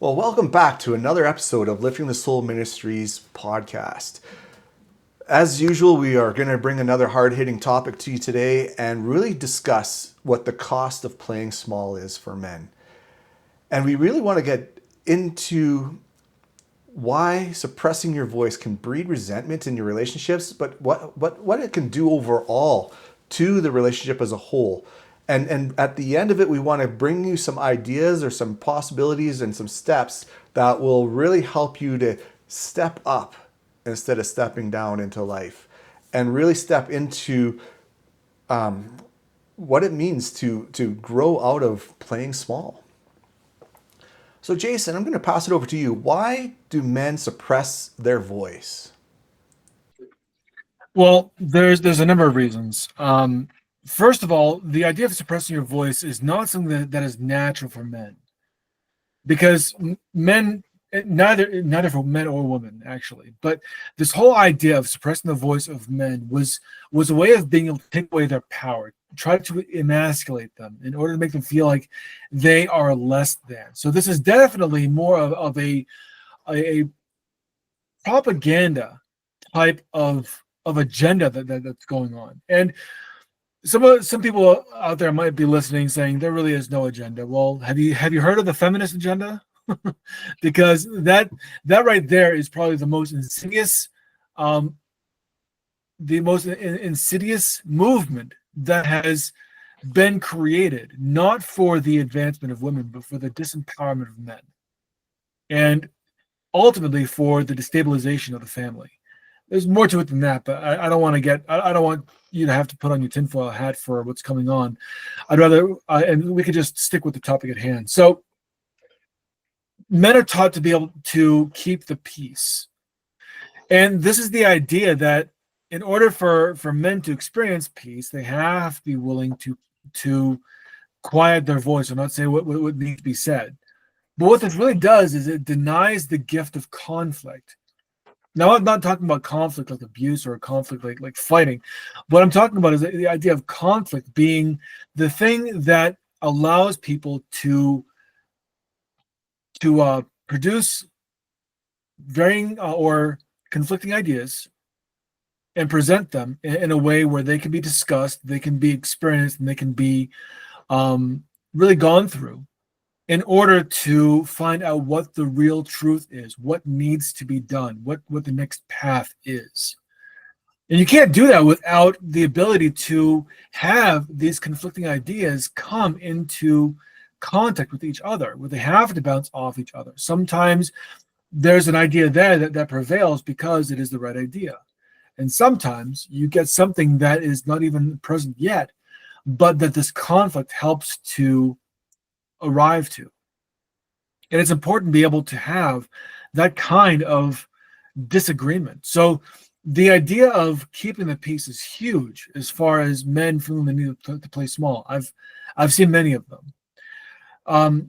Well, welcome back to another episode of Lifting the Soul Ministries podcast. As usual, we are going to bring another hard-hitting topic to you today and really discuss what the cost of playing small is for men. And we really want to get into why suppressing your voice can breed resentment in your relationships, but what it can do overall to the relationship as a whole. And at the end of it, we want to bring you some ideas or some possibilities and some steps that will really help you to step up instead of stepping down into life and really step into what it means to grow out of playing small. So Jason, I'm going to pass it over to you. Why do men suppress their voice? Well, there's a number of reasons. First of all, the idea of suppressing your voice is not something that is natural for men, because men, neither for men or women actually, but this whole idea of suppressing the voice of men was a way of being able to take away their power, try to emasculate them in order to make them feel like they are less than. So this is definitely more of a propaganda type of agenda that's going on. And some people out there might be listening saying there really is no agenda. Well, have you heard of the feminist agenda? Because that right there is probably the most insidious movement that has been created, not for the advancement of women, but for the disempowerment of men, and ultimately for the destabilization of the family. There's more to it than that, but I don't want to get. I don't want you to have to put on your tinfoil hat for what's coming on. I'd rather, and we could just stick with the topic at hand. So, men are taught to be able to keep the peace, and this is the idea that in order for men to experience peace, they have to be willing to quiet their voice or not say what needs to be said. But what this really does is it denies the gift of conflict. Now, I'm not talking about conflict like abuse or a conflict like fighting. What I'm talking about is the idea of conflict being the thing that allows people to produce varying or conflicting ideas and present them in a way where they can be discussed, they can be experienced, and they can be really gone through in order to find out what the real truth is, what needs to be done, what the next path is. And you can't do that without the ability to have these conflicting ideas come into contact with each other, where they have to bounce off each other. Sometimes there's an idea there that prevails because it is the right idea. And sometimes you get something that is not even present yet, but that this conflict helps to arrive to. And it's important to be able to have that kind of disagreement. So the idea of keeping the peace is huge as far as men feeling the need to play small. I've seen many of them.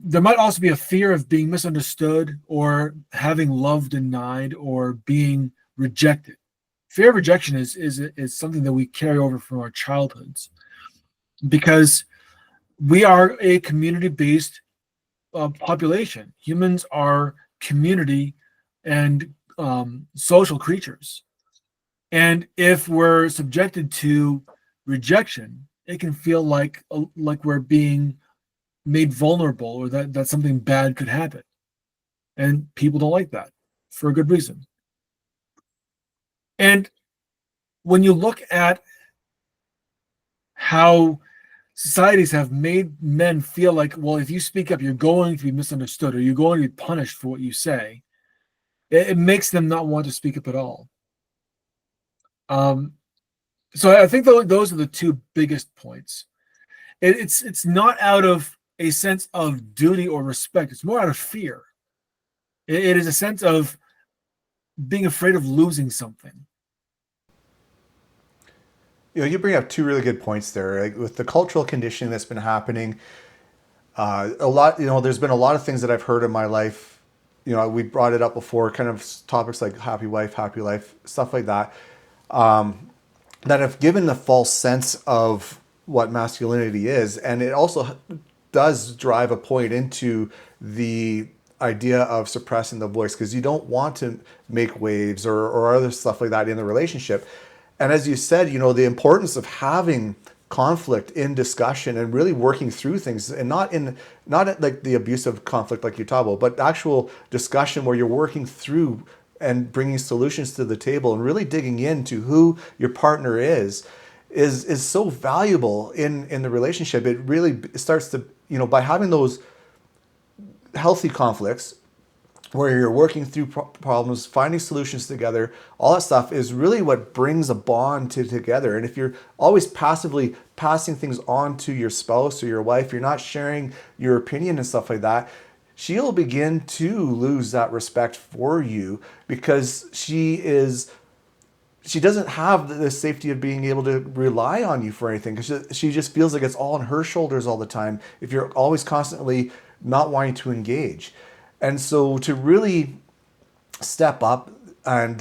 There might also be a fear of being misunderstood or having love denied or being rejected. Fear of rejection is something that we carry over from our childhoods, because we are a community-based population. Humans are community and social creatures. And if we're subjected to rejection, it can feel like we're being made vulnerable, or that something bad could happen. And people don't like that for a good reason. And when you look at how societies have made men feel like, well, if you speak up, you're going to be misunderstood or you're going to be punished for what you say, it makes them not want to speak up at all. So I think those are the two biggest points. It's not out of a sense of duty or respect. It's more out of fear. It is a sense of being afraid of losing something. You bring up two really good points there. Like with the cultural conditioning that's been happening, a lot. There's been a lot of things that I've heard in my life. We brought it up before, kind of topics like happy wife, happy life, stuff like that, that have given a false sense of what masculinity is, and it also does drive a point into the idea of suppressing the voice because you don't want to make waves or other stuff like that in the relationship. And as you said, the importance of having conflict in discussion and really working through things, and not like the abusive conflict like you talk about, but actual discussion where you're working through and bringing solutions to the table and really digging into who your partner is so valuable in the relationship. It really starts to, by having those healthy conflicts where you're working through problems, finding solutions together, all that stuff is really what brings a bond together. And if you're always passively passing things on to your spouse or your wife, you're not sharing your opinion and stuff like that, she'll begin to lose that respect for you because she doesn't have the safety of being able to rely on you for anything because she just feels like it's all on her shoulders all the time if you're always constantly not wanting to engage. And so to really step up and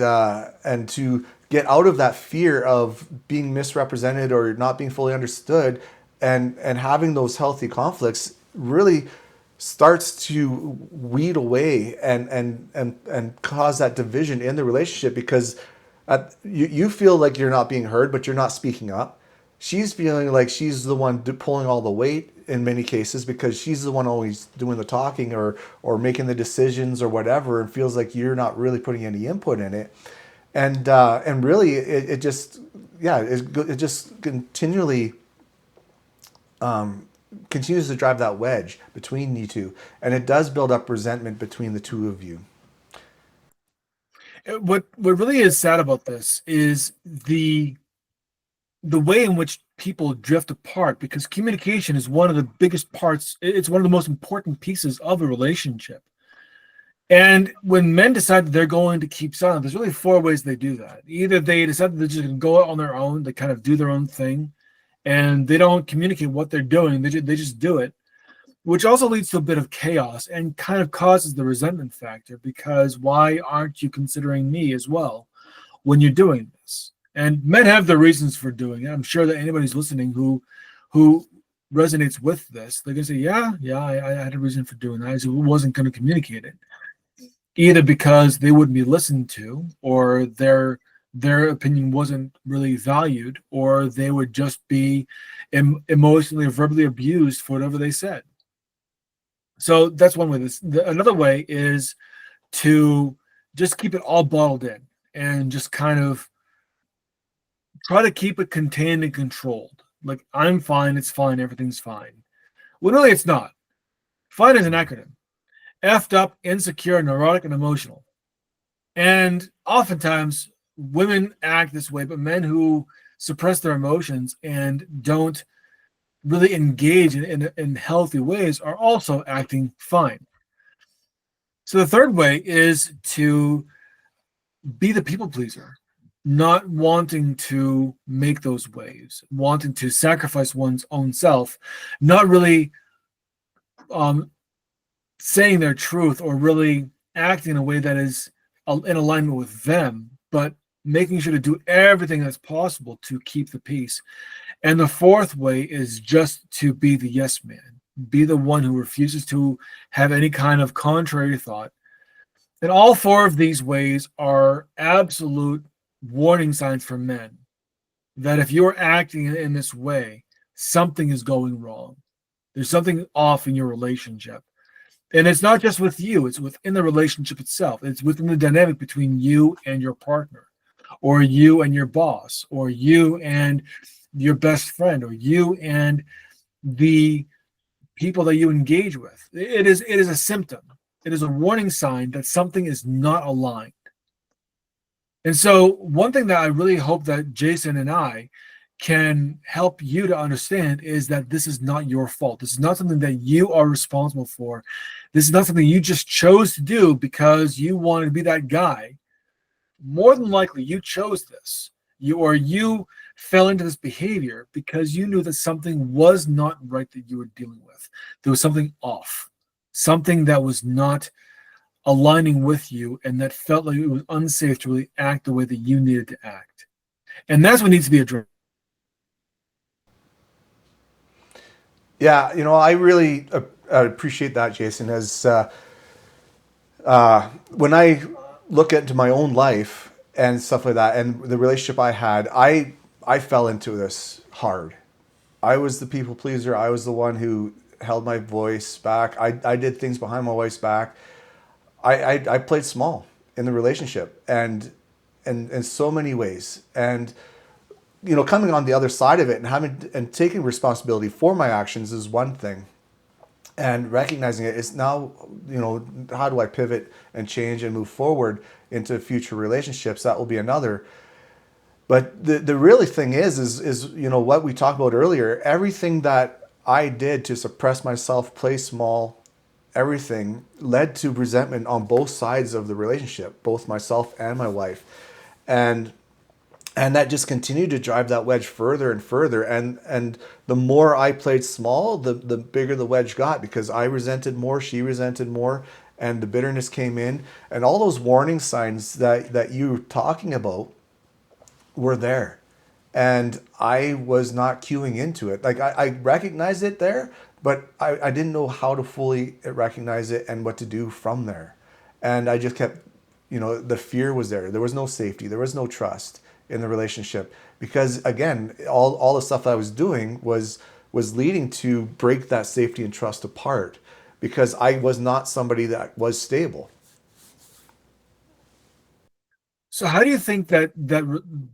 to get out of that fear of being misrepresented or not being fully understood and having those healthy conflicts really starts to weed away and cause that division in the relationship because you feel like you're not being heard, but you're not speaking up. She's feeling like she's the one pulling all the weight in many cases because she's the one always doing the talking or making the decisions or whatever, and feels like you're not really putting any input in it. And really, it just it just continually continues to drive that wedge between you two, and it does build up resentment between the two of you. What really is sad about this is the way in which people drift apart, because communication is one of the biggest parts. It's one of the most important pieces of a relationship. And when men decide that they're going to keep silent, there's really four ways they do that. Either they decide that they're just going to go out on their own, they kind of do their own thing, and they don't communicate what they're doing. They just do it, which also leads to a bit of chaos and kind of causes the resentment factor, because why aren't you considering me as well when you're doing this? And men have their reasons for doing it. I'm sure that anybody's listening who resonates with this, they're gonna say, yeah, I had a reason for doing that. I wasn't going to communicate it, either because they wouldn't be listened to, or their opinion wasn't really valued, or they would just be emotionally or verbally abused for whatever they said. So that's one way. Another way is to just keep it all bottled in and just kind of try to keep it contained and controlled. Like, I'm fine, it's fine, everything's fine. Well, really, it's not. Fine is an acronym. Effed up, insecure, neurotic, and emotional. And oftentimes, women act this way, but men who suppress their emotions and don't really engage in healthy ways are also acting fine. So the third way is to be the people pleaser, not wanting to make those waves, wanting to sacrifice one's own self, not really saying their truth or really acting in a way that is in alignment with them, but making sure to do everything that's possible to keep the peace. And the fourth way is just to be the yes man, be the one who refuses to have any kind of contrary thought. And all four of these ways are absolute warning signs for men that if you're acting in this way, something is going wrong. There's something off in your relationship. And it's not just with you, it's within the relationship itself. It's within the dynamic between you and your partner, or you and your boss, or you and your best friend, or you and the people that you engage with. It is a symptom. It is a warning sign that something is not aligned. And so one thing that I really hope that Jason and I can help you to understand is that this is not your fault. This is not something that you are responsible for. This is not something you just chose to do because you wanted to be that guy. More than likely, you chose this. You fell into this behavior because you knew that something was not right that you were dealing with. There was something off, something that was not aligning with you, and that felt like it was unsafe to really act the way that you needed to act. And that's what needs to be addressed. Yeah, I really appreciate that, Jason. As When I look into my own life and stuff like that, and the relationship I had, I fell into this hard. I was the people pleaser. I was the one who held my voice back. I did things behind my wife's back. I played small in the relationship, and in so many ways. And coming on the other side of it and having and taking responsibility for my actions is one thing, and recognizing it is now, how do I pivot and change and move forward into future relationships? That will be another. But the really thing is what we talked about earlier. Everything that I did to suppress myself, play small, everything led to resentment on both sides of the relationship, both myself and my wife, and that just continued to drive that wedge further and further. And the more I played small, the bigger the wedge got, because I resented more, she resented more, and the bitterness came in, and all those warning signs that you're talking about were there. And I was not cueing into it. Like I recognized it there, but I didn't know how to fully recognize it and what to do from there. And I just kept, the fear was there. There was no safety. There was no trust in the relationship, because again, all the stuff that I was doing was leading to break that safety and trust apart, because I was not somebody that was stable. So how do you think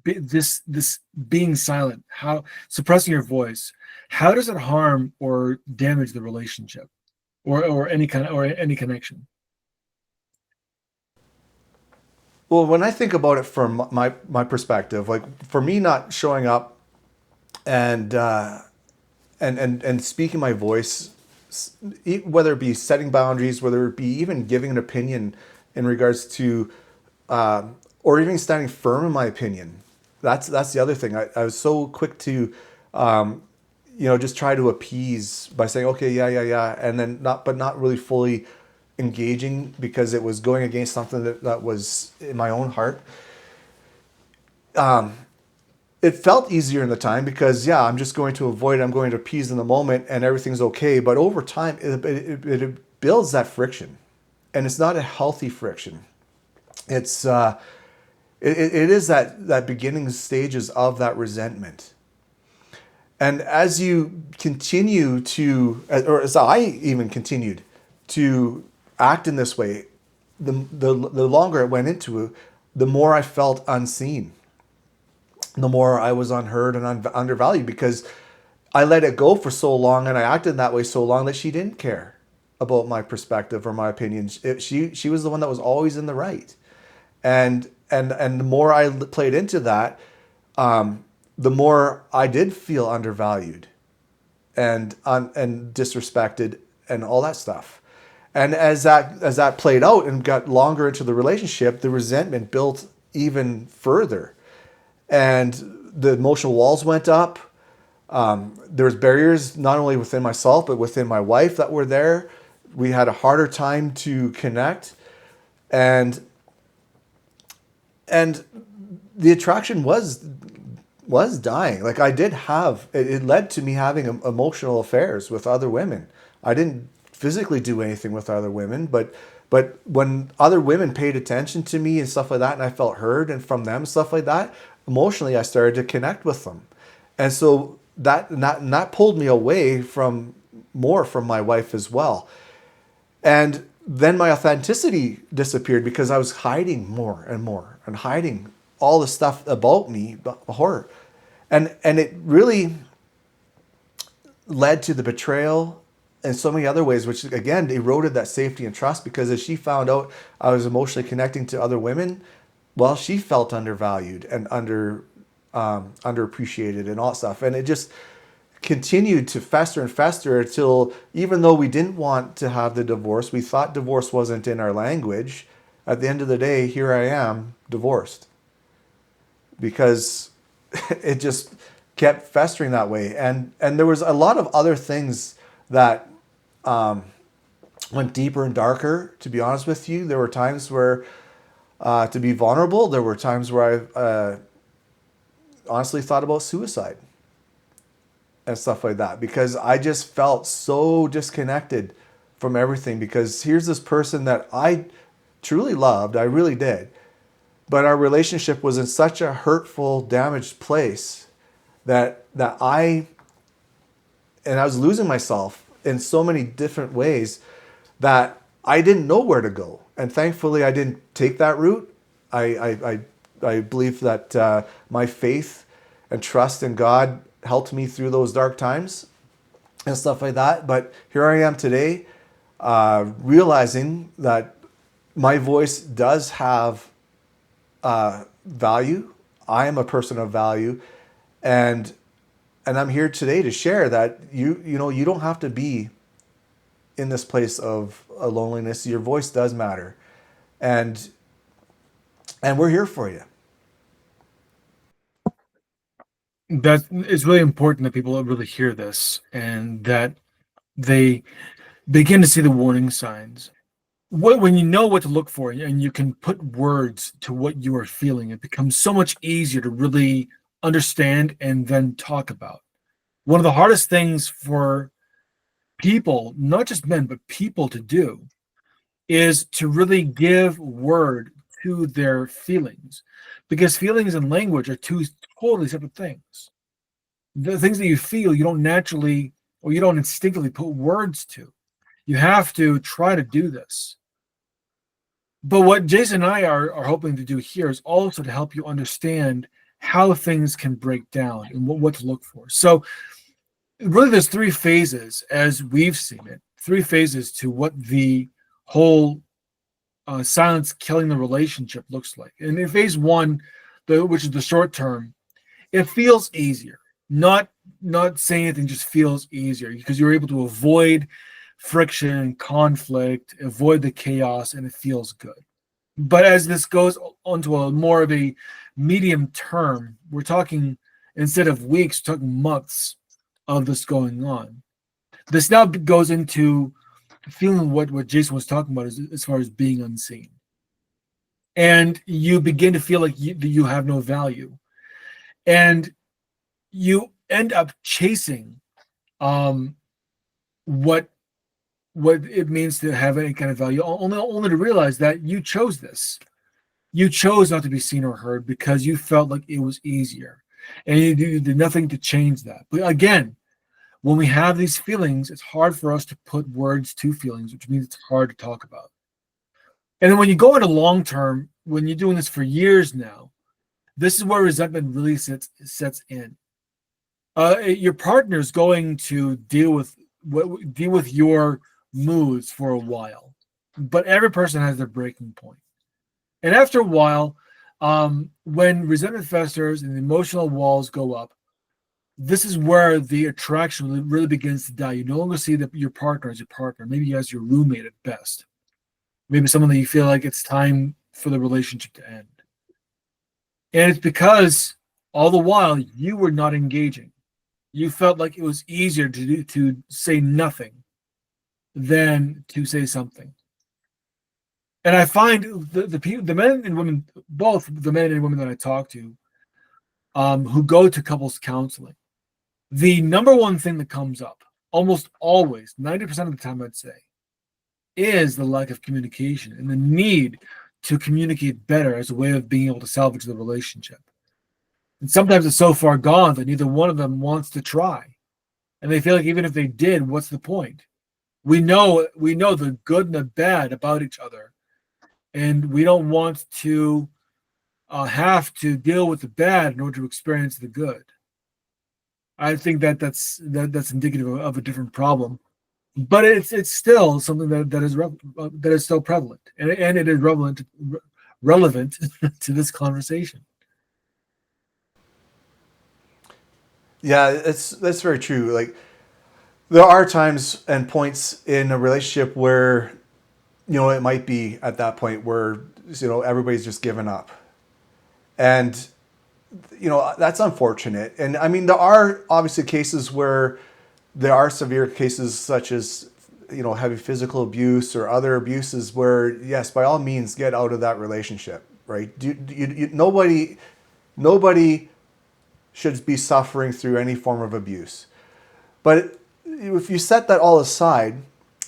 this being silent, how suppressing your voice, how does it harm or damage the relationship, or any connection? Well, when I think about it from my perspective, like for me not showing up and and speaking my voice, whether it be setting boundaries, whether it be even giving an opinion in regards to, or even standing firm in my opinion. That's the other thing. I was so quick to, just try to appease by saying, okay, yeah, yeah, yeah, and then not really fully engaging, because it was going against something that was in my own heart. It felt easier in the time because, yeah, I'm just going to avoid, I'm going to appease in the moment and everything's okay. But over time, it builds that friction, and it's not a healthy friction. It's it is that beginning stages of that resentment. And as you continue to, or as I even continued to act in this way, the longer it went into it, the more I felt unseen, the more I was unheard and undervalued, because I let it go for so long and I acted that way so long that she didn't care about my perspective or my opinions. She was the one that was always in the right, and the more I played into that, the more I did feel undervalued and disrespected and all that stuff. And as that played out and got longer into the relationship, the resentment built even further, and the emotional walls went up. There was barriers not only within myself but within my wife that were there. We had a harder time to connect, and the attraction was dying. Like I did have it, it led to me having emotional affairs with other women. I didn't physically do anything with other women, but when other women paid attention to me and stuff like that, and I felt heard and from them stuff like that, emotionally I started to connect with them. And so that pulled me away from more from my wife as well. And then my authenticity disappeared because I was hiding more and more and hiding all the stuff about me, her. And it really led to the betrayal and so many other ways, which again eroded that safety and trust, because as she found out I was emotionally connecting to other women, well, she felt undervalued and underappreciated and all that stuff. And it just continued to fester and fester until, even though we didn't want to have the divorce, we thought divorce wasn't in our language. At the end of the day, here I am, divorced, because it just kept festering that way. And there was a lot of other things that went deeper and darker, to be honest with you. There were times where, to be vulnerable, there were times where I honestly thought about suicide and stuff like that, because I just felt so disconnected from everything. Because here's this person that truly loved. I really did. But our relationship was in such a hurtful, damaged place that I was losing myself in so many different ways that I didn't know where to go. And thankfully, I didn't take that route. I believe that my faith and trust in God helped me through those dark times and stuff like that. But here I am today, realizing that my voice does have value. I am a person of value, and I'm here today to share that you don't have to be in this place of loneliness. Your voice does matter, and we're here for you. That it's really important that people really hear this and that they begin to see the warning signs. When you know what to look for and you can put words to what you are feeling, it becomes so much easier to really understand and then talk about. One of the hardest things for people, not just men, but people to do is to really give word to their feelings, because feelings and language are two totally separate things. The things that you feel, you don't naturally or you don't instinctively put words to. You have to try to do this. But what Jason and I are hoping to do here is also to help you understand how things can break down and what to look for. So really there's three phases as we've seen it, three phases to what the whole silence killing the relationship looks like. And in phase one, which is the short term, it feels easier. Not saying anything just feels easier because you're able to avoid friction, conflict, avoid the chaos, and it feels good. But as this goes onto a more of a medium term, we're talking, instead of weeks, we're talking months of this going on. This now goes into feeling what Jason was talking about as far as being unseen. And you begin to feel like you have no value. And you end up chasing what it means to have any kind of value, only to realize that you chose this. You chose not to be seen or heard because you felt like it was easier. And you did nothing to change that. But again, when we have these feelings, it's hard for us to put words to feelings, which means it's hard to talk about. And then when you go into long term, when you're doing this for years now, this is where resentment really sets in. Your partner is going to deal with your moods for a while, but every person has their breaking point. And after a while, when resentment festers and the emotional walls go up, this is where the attraction really begins to die. You no longer see your partner as your partner, maybe as your roommate at best, maybe someone that you feel like it's time for the relationship to end. And it's because all the while you were not engaging. You felt like it was easier to say nothing than to say something. And I find the men and women, both the men and women that I talk to, who go to couples counseling, the number one thing that comes up almost always, 90% of the time, I'd say, is the lack of communication and the need to communicate better as a way of being able to salvage the relationship. And sometimes it's so far gone that neither one of them wants to try. And they feel like even if they did, what's the point? We know the good and the bad about each other. And we don't want to have to deal with the bad in order to experience the good. I think that's indicative of a different problem. But it's still something that is still prevalent. And it is relevant to this conversation. Yeah, that's very true. Like, there are times and points in a relationship where, it might be at that point where, everybody's just given up. And, that's unfortunate. And I mean, there are obviously cases where there are severe cases such as, heavy physical abuse or other abuses where, yes, by all means, get out of that relationship, right? Nobody should be suffering through any form of abuse. But if you set that all aside,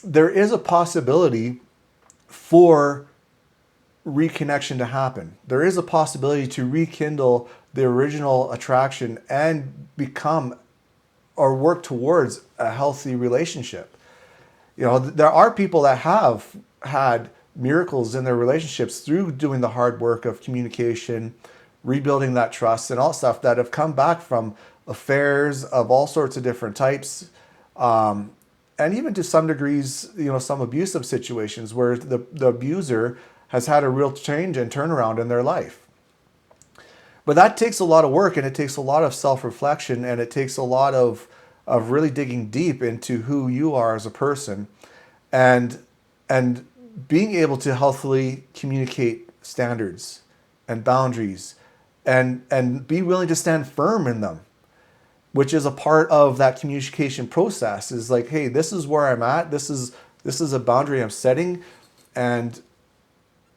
there is a possibility for reconnection to happen. There is a possibility to rekindle the original attraction and become or work towards a healthy relationship. You know, there are people that have had miracles in their relationships through doing the hard work of communication, rebuilding that trust and all stuff, that have come back from affairs of all sorts of different types. And even to some degrees, you know, some abusive situations where the abuser has had a real change and turnaround in their life. But that takes a lot of work, and it takes a lot of self-reflection, and it takes a lot of really digging deep into who you are as a person, and being able to healthily communicate standards and boundaries, and be willing to stand firm in them, which is a part of that communication process. Is like, hey, this is where I'm at. This is a boundary I'm setting, and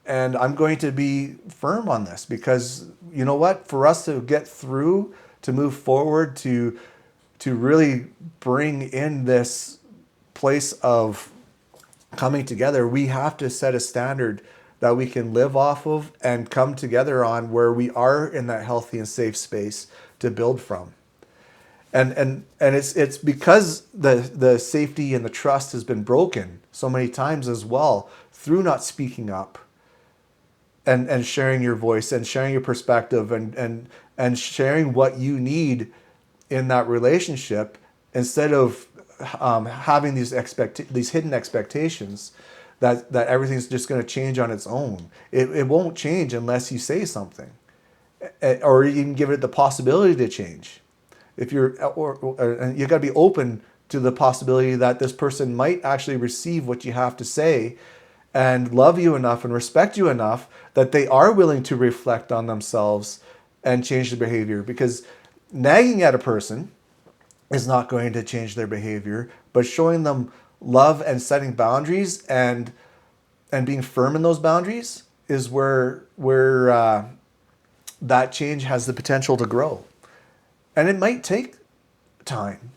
I'm going to be firm on this, because you know what? For us to get through, to move forward, to really bring in this place of coming together, we have to set a standard that we can live off of and come together on, where we are in that healthy and safe space to build from. And it's because the safety and the trust has been broken so many times as well, through not speaking up and sharing your voice and sharing your perspective and sharing what you need in that relationship, instead of having these hidden expectations that everything's just going to change on its own. It won't change unless you say something, or even give it the possibility to change. If you're, and you got to be open to the possibility that this person might actually receive what you have to say and love you enough and respect you enough that they are willing to reflect on themselves and change their behavior. Because nagging at a person is not going to change their behavior, but showing them love and setting boundaries and being firm in those boundaries is where that change has the potential to grow. And it might take time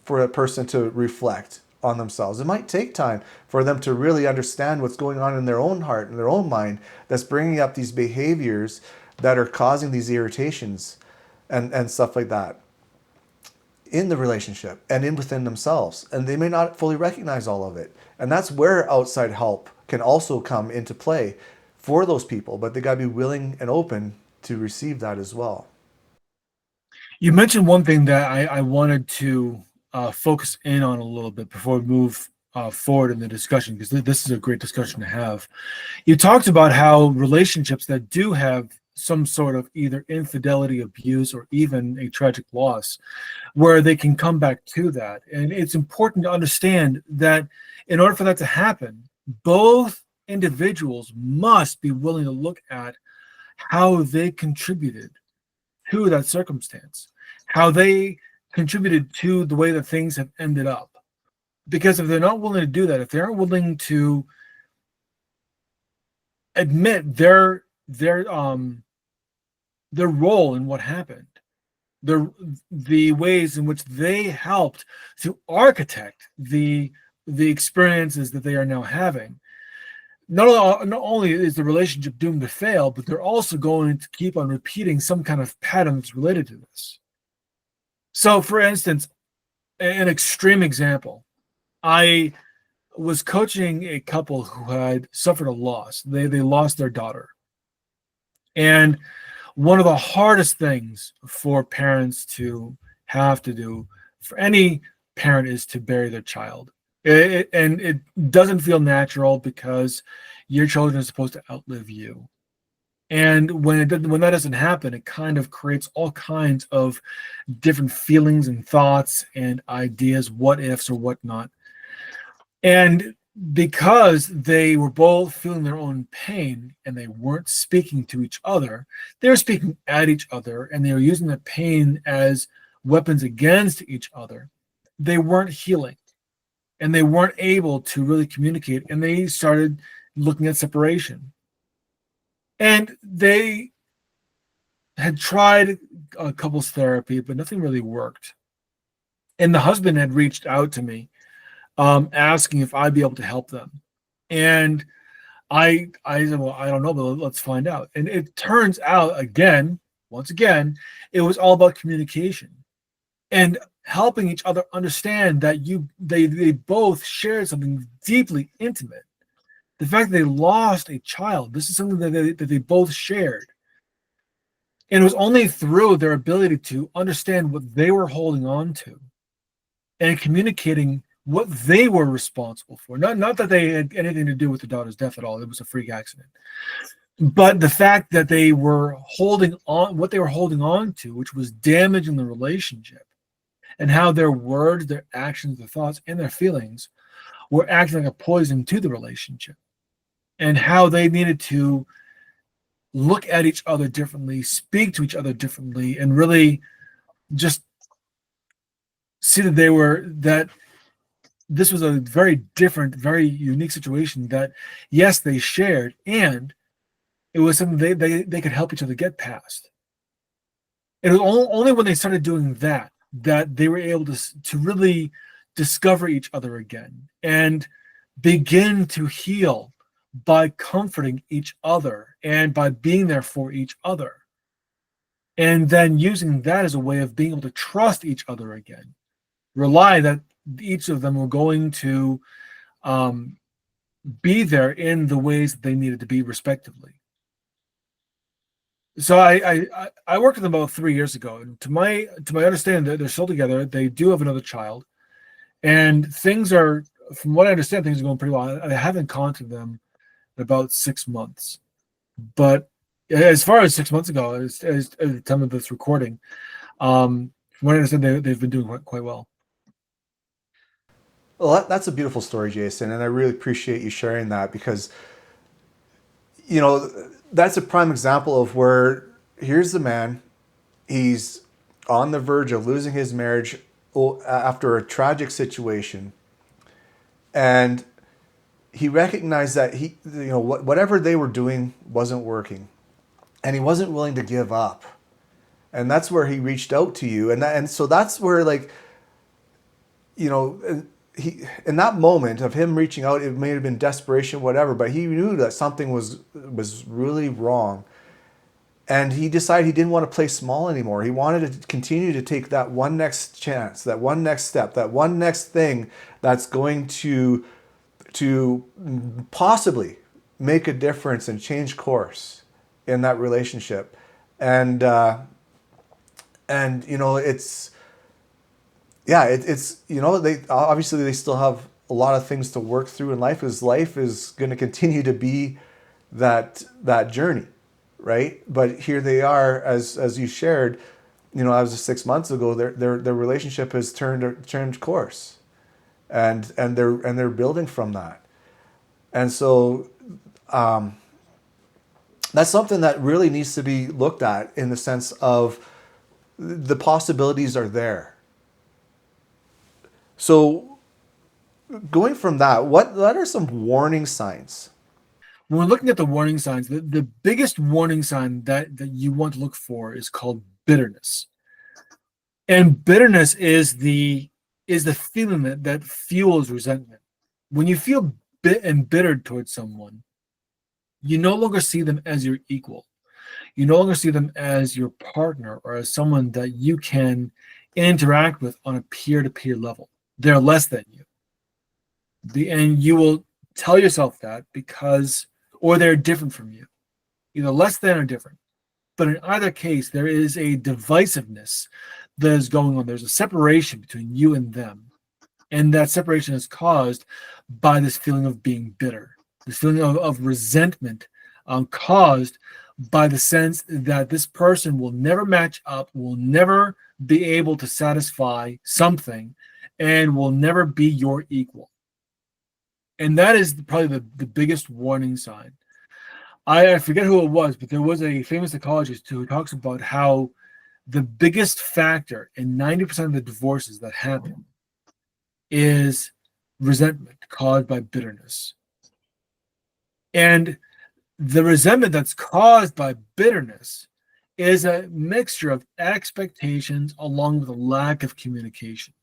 for a person to reflect on themselves. It might take time for them to really understand what's going on in their own heart and their own mind that's bringing up these behaviors that are causing these irritations and stuff like that in the relationship and within themselves. And they may not fully recognize all of it. And that's where outside help can also come into play for those people, but they got to be willing and open to receive that as well. You mentioned one thing that I wanted to focus in on a little bit before we move forward in the discussion, because this is a great discussion to have. You talked about how relationships that do have some sort of either infidelity, abuse, or even a tragic loss, where they can come back to that. And it's important to understand that in order for that to happen, both individuals must be willing to look at how they contributed to that circumstance, how they contributed to the way that things have ended up. Because if they're not willing to do that, if they aren't willing to admit their role in what happened, the ways in which they helped to architect the experiences that they are now having, not only is the relationship doomed to fail, but they're also going to keep on repeating some kind of pattern that's related to this. So, for instance, an extreme example, I was coaching a couple who had suffered a loss. They lost their daughter. And one of the hardest things for parents to have to do, for any parent, is to bury their child. And it doesn't feel natural, because your children are supposed to outlive you. And when that doesn't happen, it kind of creates all kinds of different feelings and thoughts and ideas, what ifs or whatnot. And because they were both feeling their own pain and they weren't speaking to each other, they were speaking at each other, and they were using the pain as weapons against each other. They weren't healing, and they weren't able to really communicate, and they started looking at separation. And they had tried a couples therapy, but nothing really worked. And the husband had reached out to me, asking if I'd be able to help them. And I said, well, I don't know, but let's find out. And it turns out, once again, it was all about communication and helping each other understand that they both shared something deeply intimate. The fact that they lost a child, this is something that they both shared. And it was only through their ability to understand what they were holding on to and communicating what they were responsible for. Not that they had anything to do with the daughter's death at all. It was a freak accident. But the fact that they were holding on, what they were holding on to, which was damaging the relationship, and how their words, their actions, their thoughts, and their feelings were acting like a poison to the relationship, and how they needed to look at each other differently, speak to each other differently, and really just see that this was a very different, very unique situation that, yes, they shared, and it was something they could help each other get past. It was only when they started doing that they were able to really discover each other again and begin to heal by comforting each other and by being there for each other. And then using that as a way of being able to trust each other again, rely that each of them were going to be there in the ways that they needed to be, respectively. So I worked with them about 3 years ago, and to my understanding, they're still together. They do have another child, and things are, from what I understand, things are going pretty well. I haven't contacted them in about 6 months, but as far as 6 months ago, as at the time of this recording, from what I understand, they've been doing quite well. Well, that's a beautiful story, Jason, and I really appreciate you sharing that, because, you know, that's a prime example of where here's the man, he's on the verge of losing his marriage after a tragic situation, and he recognized that whatever they were doing wasn't working, and he wasn't willing to give up, and that's where he reached out to you, and so that's where, like, he, in that moment of him reaching out, it may have been desperation, whatever, but he knew that something was really wrong, and he decided he didn't want to play small anymore. He wanted to continue to take that one next chance, that one next step, that one next thing that's going to possibly make a difference and change course in that relationship. And it's, yeah, it's they obviously, they still have a lot of things to work through in life, because life is going to continue to be that journey, right? But here they are, as you shared, that was 6 months ago. Their relationship has turned course, and they're building from that, and so that's something that really needs to be looked at, in the sense of the possibilities are there. So, going from that, what are some warning signs? When we're looking at the warning signs, the biggest warning sign that you want to look for is called bitterness. And bitterness is the feeling that fuels resentment. When you feel embittered towards someone, you no longer see them as your equal. You no longer see them as your partner or as someone that you can interact with on a peer-to-peer level. They're less than you. And you will tell yourself that or they're different from you, either less than or different. But in either case, there is a divisiveness that is going on. There's a separation between you and them. And that separation is caused by this feeling of being bitter, this feeling of resentment, caused by the sense that this person will never match up, will never be able to satisfy something, and will never be your equal. And that is probably the biggest warning sign. I forget who it was, but there was a famous psychologist who talks about how the biggest factor in 90% of the divorces that happen is resentment caused by bitterness. And the resentment that's caused by bitterness is a mixture of expectations along with a lack of communication.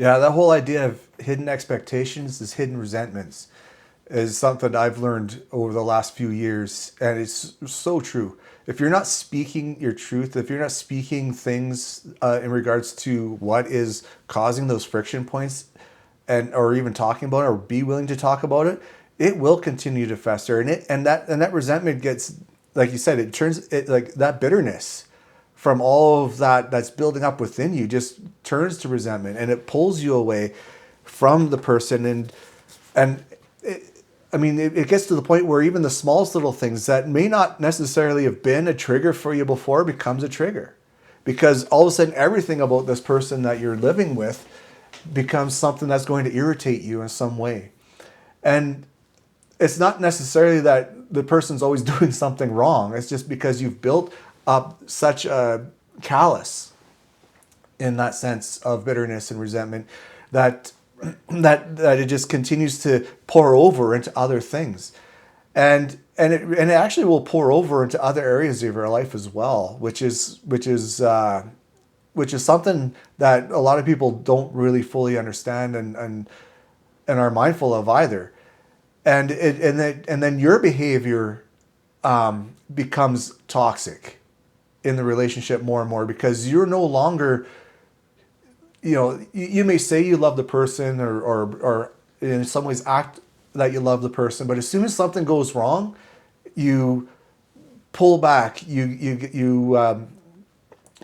Yeah, that whole idea of hidden expectations is hidden resentments is something I've learned over the last few years, and it's so true. If you're not speaking your truth, if you're not speaking things in regards to what is causing those friction points, and or even talking about it, or be willing to talk about it, it will continue to fester, and that resentment gets, like you said, it turns it like that bitterness from all of that that's building up within you just turns to resentment, and it pulls you away from the person. And I mean, it gets to the point where even the smallest little things that may not necessarily have been a trigger for you before becomes a trigger, because all of a sudden everything about this person that you're living with becomes something that's going to irritate you in some way. And it's not necessarily that the person's always doing something wrong. It's just because you've built up such a callous in that sense of bitterness and resentment that that it just continues to pour over into other things, and it actually will pour over into other areas of your life as well, which is something that a lot of people don't really fully understand and are mindful of either. And then your behavior becomes toxic in the relationship more and more, because you're no longer, you may say you love the person, or in some ways act that you love the person, but as soon as something goes wrong, you pull back. You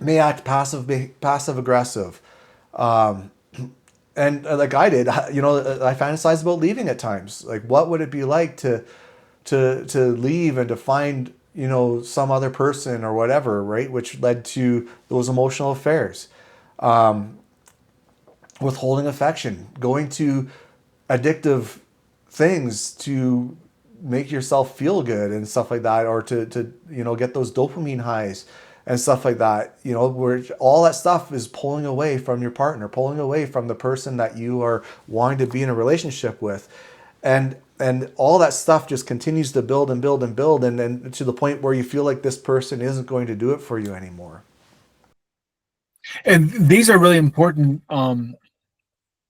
may act passive aggressive, and like I did, I fantasized about leaving at times. Like, what would it be like to leave and to find some other person or whatever, right? Which led to those emotional affairs. Withholding affection, going to addictive things to make yourself feel good and stuff like that, or to get those dopamine highs and stuff like that, where all that stuff is pulling away from your partner, pulling away from the person that you are wanting to be in a relationship with. And all that stuff just continues to build and build and build, and then to the point where you feel like this person isn't going to do it for you anymore. And these are really important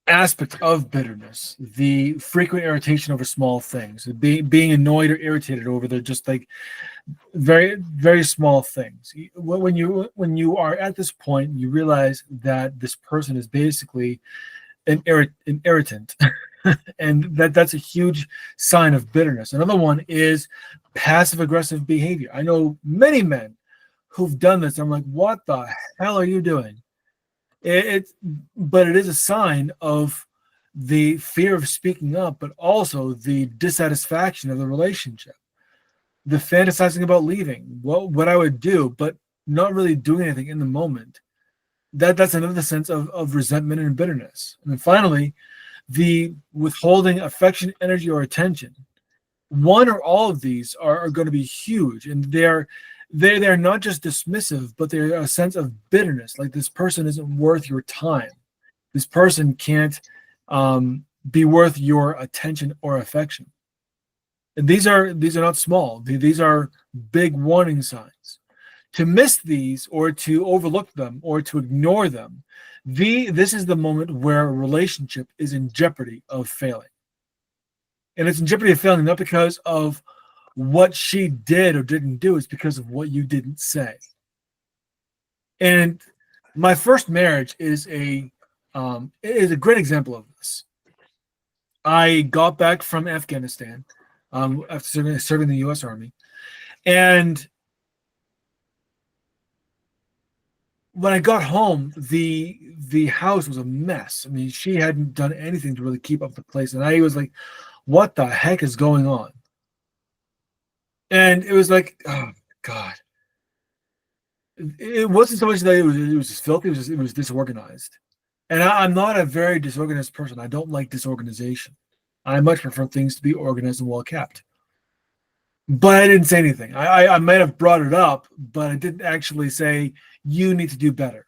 aspects of bitterness: the frequent irritation over small things, being annoyed or irritated over the just like very, very small things. When you are at this point, you realize that this person is basically an irritant, and that's a huge sign of bitterness. Another one is passive aggressive behavior. I know many men who've done this. I'm like, what the hell are you doing? But it is a sign of the fear of speaking up, but also the dissatisfaction of the relationship, the fantasizing about leaving, what I would do, but not really doing anything in the moment. That's another sense of resentment and bitterness. And then finally, the withholding affection, energy, or attention. One or all of these are going to be huge, and they're not just dismissive, but they're a sense of bitterness. Like, this person isn't worth your time. This person can't be worth your attention or affection. And these are not small. These are big warning signs. To miss these, or to overlook them, or to ignore them, this is the moment where a relationship is in jeopardy of failing. And it's in jeopardy of failing not because of what she did or didn't do, it's because of what you didn't say. And my first marriage is a great example of this. I got back from Afghanistan after serving in the U.S. Army, and when I got home, the house was a mess. I mean, she hadn't done anything to really keep up the place, and I was like, "What the heck is going on?" And it was like, "Oh God!" It wasn't so much that it was just filthy; it was disorganized. And I'm not a very disorganized person. I don't like disorganization. I much prefer things to be organized and well kept. But I didn't say anything. I might have brought it up, but I didn't actually say, you need to do better,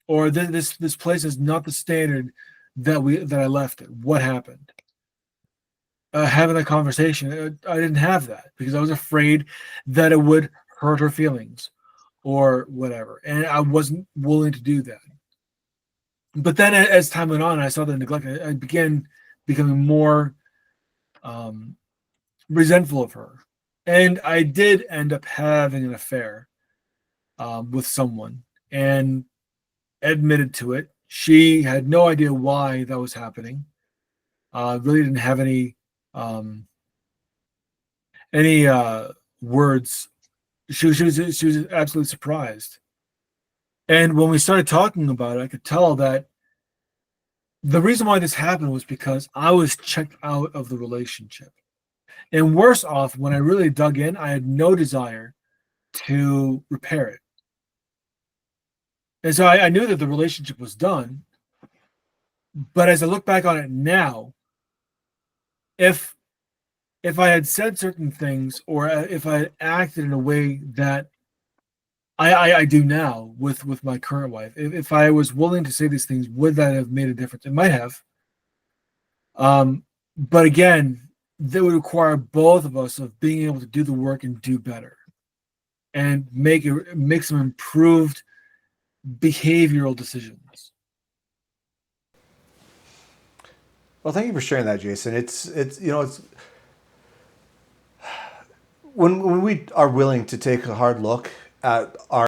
or this place is not the standard that I left it. What happened? Having a conversation, I didn't have that because I was afraid that it would hurt her feelings or whatever, and I wasn't willing to do that. But then as time went on, I saw the neglect. I began becoming more resentful of her. And I did end up having an affair with someone and admitted to it. She had no idea why that was happening. Really didn't have any words. She was absolutely surprised. And when we started talking about it, I could tell that the reason why this happened was because I was checked out of the relationship. And worse off, when I really dug in, I had no desire to repair it. And so I knew that the relationship was done. But as I look back on it now, if I had said certain things, or if I had acted in a way that I do now with my current wife, if I was willing to say these things, would that have made a difference? It might have. But again, that would require both of us of being able to do the work and do better and make some improved behavioral decisions. Well, thank you for sharing that, Jason. It's when we are willing to take a hard look at our